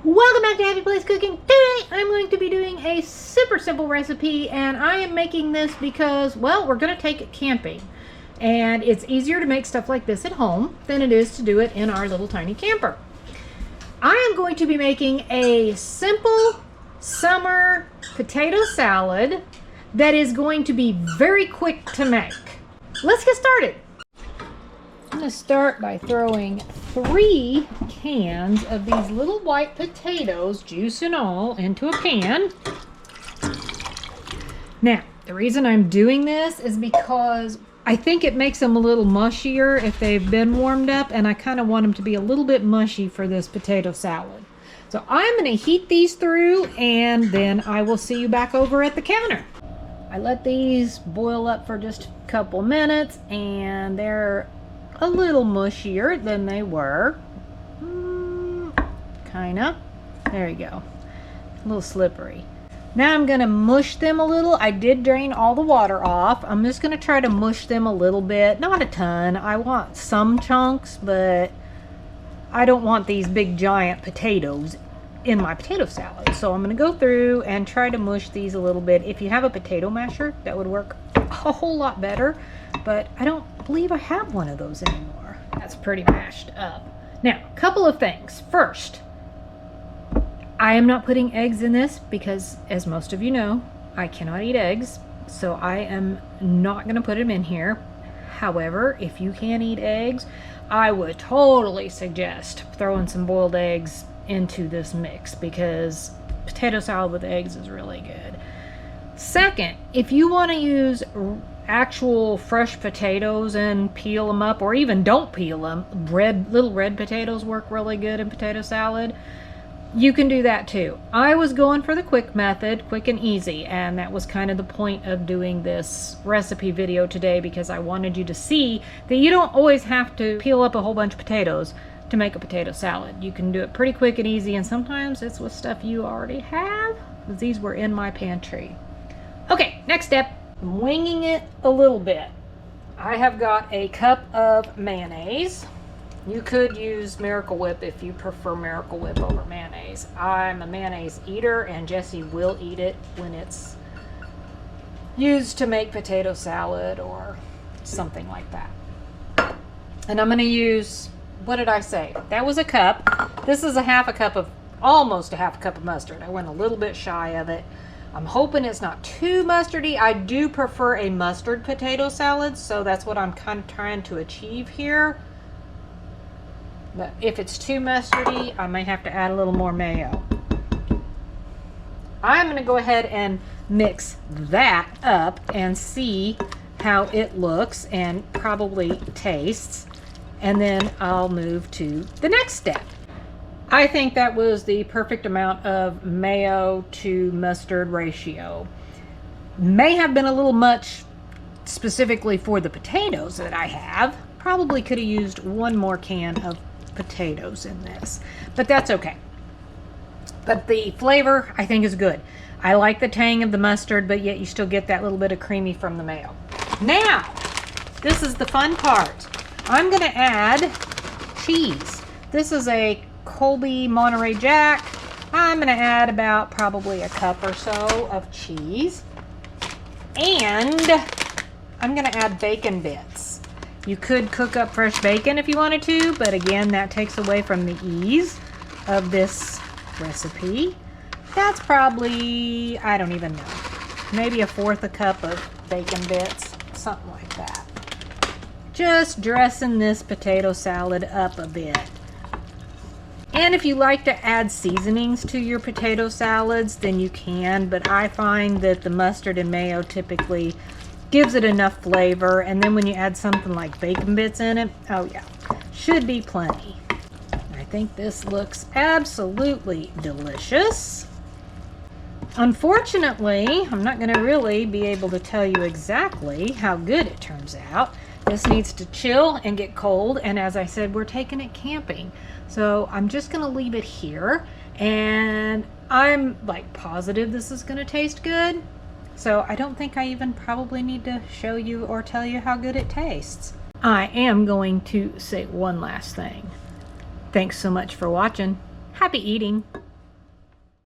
Welcome back to Happy Place Cooking. Today I'm going to be doing a super simple recipe, and I am making this because, well, we're going to take it camping. And it's easier to make stuff like this at home than it is to do it in our little tiny camper. I am going to be making a simple summer potato salad that is going to be very quick to make. Let's get started. I'm going to start by throwing 3 cans of these little white potatoes, juice and all, into a pan. Now, the reason I'm doing this is because I think it makes them a little mushier if they've been warmed up, and I kind of want them to be a little bit mushy for this potato salad. So I'm going to heat these through, and then I will see you back over at the counter. I let these boil up for just a couple minutes, and they're a little mushier than they were. Kinda. There you go. A little slippery. Now I'm gonna mush them a little. I did drain all the water off. I'm just gonna try to mush them a little bit. Not a ton. I want some chunks, but I don't want these big giant potatoes in my potato salad. So I'm gonna go through and try to mush these a little bit. If you have a potato masher, that would work a whole lot better, but I don't believe I have one of those anymore. That's pretty mashed up. Now, a couple of things. First, I am not putting eggs in this because, as most of you know, I cannot eat eggs, so I am not going to put them in here. However, if you can eat eggs, I would totally suggest throwing some boiled eggs into this mix because potato salad with eggs is really good. Second, if you want to use actual fresh potatoes and peel them up, or even don't peel them, little red potatoes work really good in potato salad. You can do that too. I was going for the quick method, quick and easy, and that was kind of the point of doing this recipe video today, because I wanted you to see that you don't always have to peel up a whole bunch of potatoes to make a potato salad. You can do it pretty quick and easy, and sometimes it's with stuff you already have. These were in my pantry. Okay, next step. I'm winging it a little bit. I have got a cup of mayonnaise. You could use Miracle Whip if you prefer Miracle Whip over mayonnaise. I'm a mayonnaise eater, and Jesse will eat it when it's used to make potato salad or something like that. And I'm going to use, what did I say? That was a cup. This is almost a half a cup of mustard. I went a little bit shy of it. I'm hoping it's not too mustardy. I do prefer a mustard potato salad, so that's what I'm kind of trying to achieve here. But if it's too mustardy, I may have to add a little more mayo. I'm going to go ahead and mix that up and see how it looks and probably tastes. And then I'll move to the next step. I think that was the perfect amount of mayo to mustard ratio. May have been a little much specifically for the potatoes that I have. Probably could have used one more can of potatoes in this, but that's okay. But the flavor, I think, is good. I like the tang of the mustard, but yet you still get that little bit of creamy from the mayo. Now, this is the fun part. I'm going to add cheese. This is a Colby Monterey Jack. I'm going to add about probably a cup or so of cheese. And I'm going to add bacon bits. You could cook up fresh bacon if you wanted to, but again, that takes away from the ease of this recipe. That's probably, I don't even know, maybe 1/4 a cup of bacon bits, something like that. Just dressing this potato salad up a bit. And if you like to add seasonings to your potato salads, then you can, but I find that the mustard and mayo typically gives it enough flavor, and then when you add something like bacon bits in it, oh yeah, should be plenty. I think this looks absolutely delicious. Unfortunately, I'm not going to really be able to tell you exactly how good it turns out. This needs to chill and get cold, and as I said, we're taking it camping. So I'm just going to leave it here, and I'm like positive this is going to taste good. So I don't think I even probably need to show you or tell you how good it tastes. I am going to say one last thing. Thanks so much for watching. Happy eating.